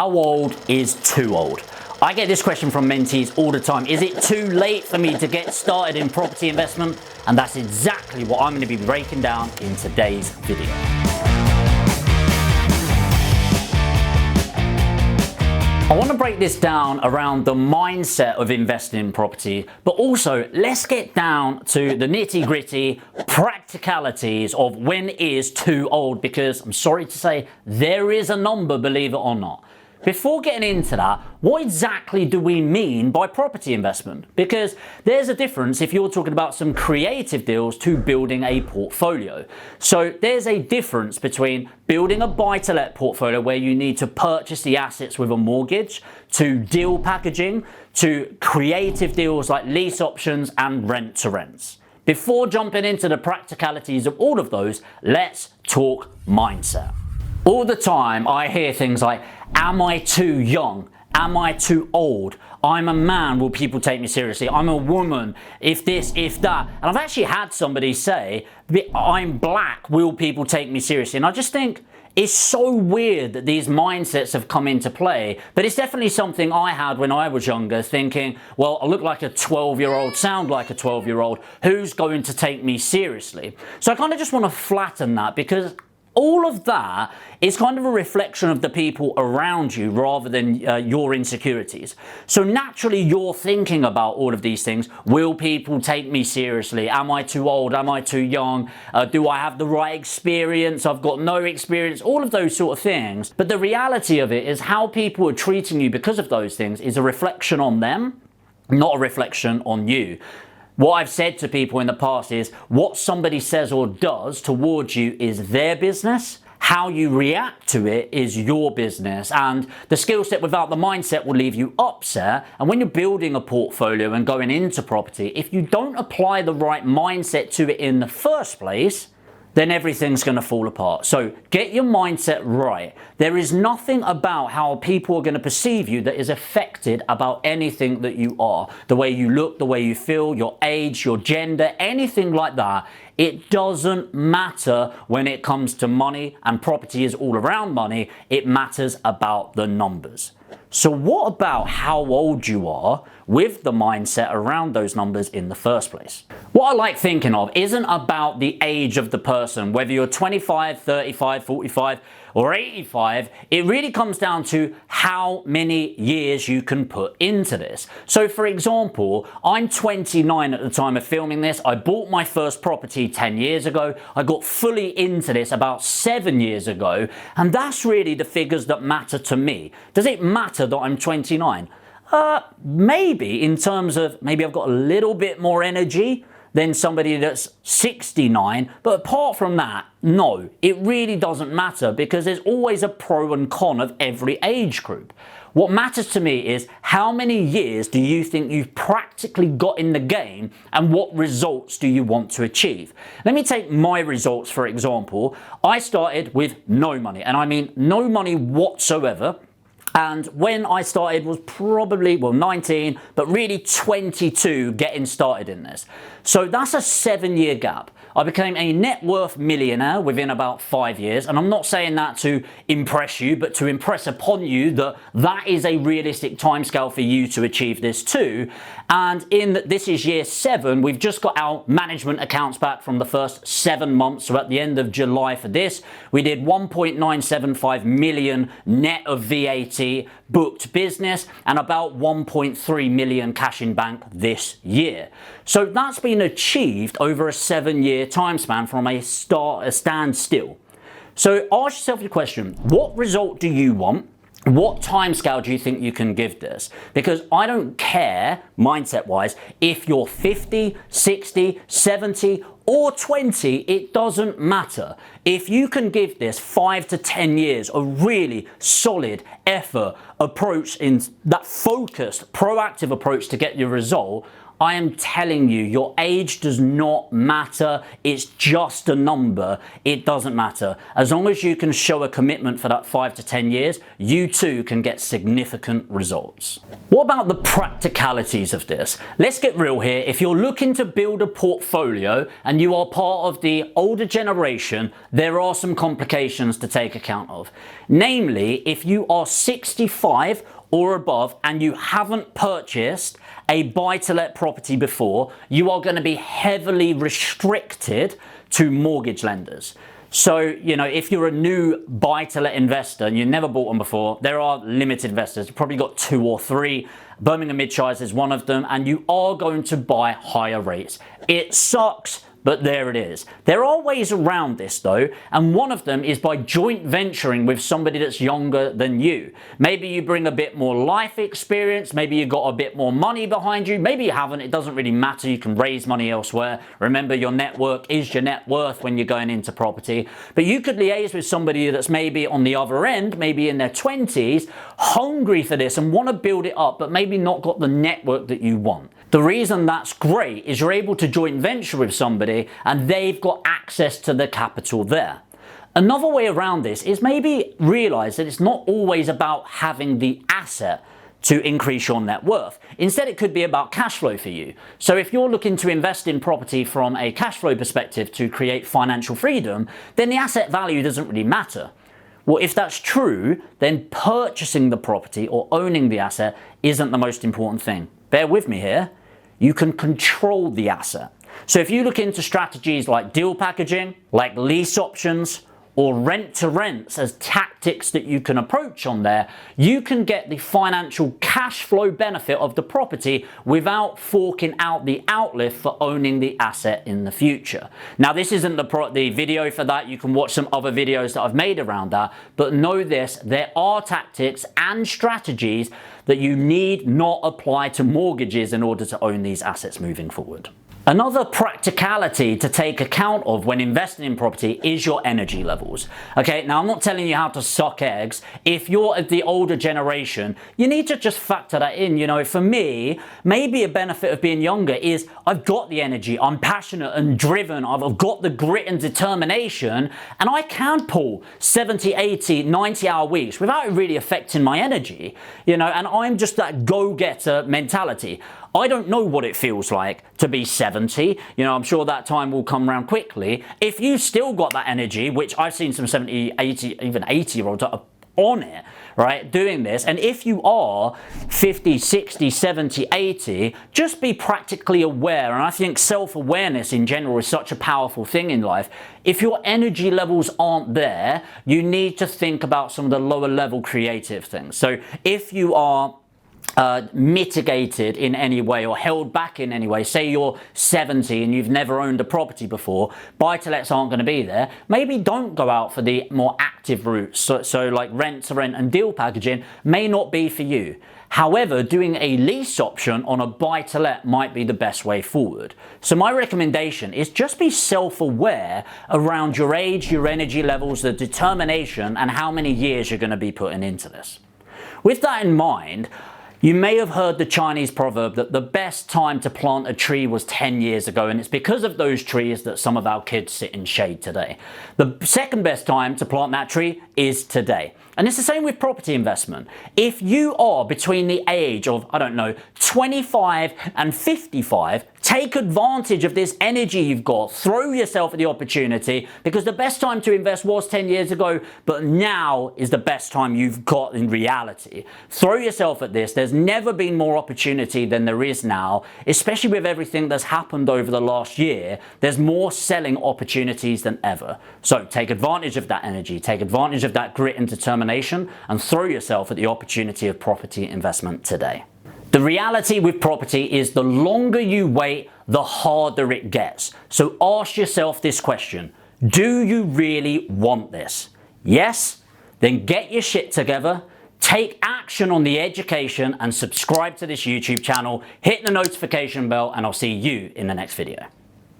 How old is too old? I get this question from mentees all the time. Is it too late for me to get started in property investment? And that's exactly what I'm going to be breaking down in today's video. I want to break this down around the mindset of investing in property, but also let's get down to the nitty-gritty practicalities of when is too old, because I'm sorry to say there is a number, believe it or not. Before getting into that, what exactly do we mean by property investment? Because there's a difference if you're talking about some creative deals to building a portfolio. So there's a difference between building a buy-to-let portfolio where you need to purchase the assets with a mortgage, to deal packaging, to creative deals like lease options and rent-to-rents. Before jumping into the practicalities of all of those, let's talk mindset. All the time I hear things like, am I too young? Am I too old? I'm a man, will people take me seriously? I'm a woman, if this, if that. And I've actually had somebody say, I'm black, will people take me seriously? And I just think it's so weird that these mindsets have come into play, but it's definitely something I had when I was younger, thinking, well, I look like a 12-year-old, sound like a 12-year-old, who's going to take me seriously? So I kind of just want to flatten that, because all of that is kind of a reflection of the people around you rather than your insecurities. So naturally you're thinking about all of these things. Will people take me seriously? Am I too old? Am I too young? Do I have the right experience? I've got no experience. All of those sort of things. But the reality of it is how people are treating you because of those things is a reflection on them, not a reflection on you. What I've said to people in the past is what somebody says or does towards you is their business. How you react to it is your business, and the skill set without the mindset will leave you upset. And when you're building a portfolio and going into property, if you don't apply the right mindset to it in the first place, then everything's going to fall apart. So get your mindset right. There is nothing about how people are going to perceive you that is affected about anything that you are. The way you look, the way you feel, your age, your gender, anything like that. It doesn't matter when it comes to money, and property is all around money. It matters about the numbers. So what about how old you are with the mindset around those numbers in the first place? What I like thinking of isn't about the age of the person, whether you're 25, 35, 45 or 85. It really comes down to how many years you can put into this. So for example, I'm 29 at the time of filming this. I bought my first property 10 years ago. I got fully into this about 7 years ago, and that's really the figures that matter to me. Does it matter that I'm 29? Maybe, in terms of maybe I've got a little bit more energy than somebody that's 69, but apart from that, no, it really doesn't matter, because there's always a pro and con of every age group. What matters to me is how many years do you think you've practically got in the game, and what results do you want to achieve? Let me take my results for example. I started with no money, and I mean no money whatsoever. And when I started was probably, well, 19, but really 22 getting started in this. So that's a 7-year gap. I became a net worth millionaire within about 5 years. And I'm not saying that to impress you, but to impress upon you that that is a realistic timescale for you to achieve this too. And this is year 7. We've just got our management accounts back from the first 7 months. So at the end of July for this, we did 1.975 million net of VAT booked business and about 1.3 million cash in bank this year. So that's been achieved over a 7-year time span from a standstill. So ask yourself the question, what result do you want? What timescale do you think you can give this? Because I don't care, mindset-wise, if you're 50, 60, 70 or 20, it doesn't matter. If you can give this 5 to 10 years of really solid effort, approach, in that focused, proactive approach to get your result, I am telling you, your age does not matter. It's just a number. It doesn't matter. As long as you can show a commitment for that 5 to 10 years, you too can get significant results. What about the practicalities of this? Let's get real here. If you're looking to build a portfolio and you are part of the older generation, there are some complications to take account of. Namely, if you are 65 or above and you haven't purchased a buy-to-let property before, you are going to be heavily restricted to mortgage lenders. So, if you're a new buy-to-let investor and you've never bought one before, there are limited investors. You've probably got 2 or 3. Birmingham Midshires is one of them, and you are going to buy higher rates. It sucks, but there it is. There are ways around this though, and one of them is by joint venturing with somebody that's younger than you. Maybe you bring a bit more life experience, maybe you got a bit more money behind you, maybe you haven't, it doesn't really matter, you can raise money elsewhere. Remember, your network is your net worth when you're going into property. But you could liaise with somebody that's maybe on the other end, maybe in their 20s, hungry for this and want to build it up, but maybe not got the network that you want. The reason that's great is you're able to joint venture with somebody and they've got access to the capital there. Another way around this is maybe realize that it's not always about having the asset to increase your net worth. Instead, it could be about cash flow for you. So if you're looking to invest in property from a cash flow perspective to create financial freedom, then the asset value doesn't really matter. Well, if that's true, then purchasing the property or owning the asset isn't the most important thing. Bear with me here. You can control the asset. So if you look into strategies like deal packaging, like lease options, or rent to rents as tactics that you can approach on there, you can get the financial cash flow benefit of the property without forking out the outlift for owning the asset in the future. Now, this isn't the video for that. You can watch some other videos that I've made around that, but know this, there are tactics and strategies that you need not apply to mortgages in order to own these assets moving forward. Another practicality to take account of when investing in property is your energy levels. Okay, now I'm not telling you how to suck eggs. If you're of the older generation, you need to just factor that in. For me, maybe a benefit of being younger is I've got the energy, I'm passionate and driven, I've got the grit and determination, and I can pull 70, 80, 90-hour weeks without it really affecting my energy, and I'm just that go-getter mentality. I don't know what it feels like to be 70. I'm sure that time will come around quickly. If you still got that energy, which I've seen some 70, 80, even 80-year-olds on it, right, doing this, and if you are 50, 60, 70, 80, just be practically aware, and I think self-awareness in general is such a powerful thing in life. If your energy levels aren't there, you need to think about some of the lower level creative things. So if you are mitigated in any way or held back in any way, say you're 70 and you've never owned a property before, buy-to-lets aren't going to be there, maybe don't go out for the more active routes. So like rent to rent and deal packaging may not be for you. However, doing a lease option on a buy-to-let might be the best way forward. So my recommendation is just be self-aware around your age, your energy levels, the determination, and how many years you're going to be putting into this. With that in mind, you may have heard the Chinese proverb that the best time to plant a tree was 10 years ago, and it's because of those trees that some of our kids sit in shade today. The second best time to plant that tree is today. And it's the same with property investment. If you are between the age of, 25 and 55, take advantage of this energy you've got. Throw yourself at the opportunity, because the best time to invest was 10 years ago, but now is the best time you've got in reality. Throw yourself at this. There's never been more opportunity than there is now, especially with everything that's happened over the last year. There's more selling opportunities than ever. So take advantage of that energy, take advantage of that grit and determination, and throw yourself at the opportunity of property investment today. The reality with property is the longer you wait, the harder it gets. So ask yourself this question: do you really want this? Yes? Then get your shit together, take action on the education, and subscribe to this YouTube channel. Hit the notification bell, and I'll see you in the next video.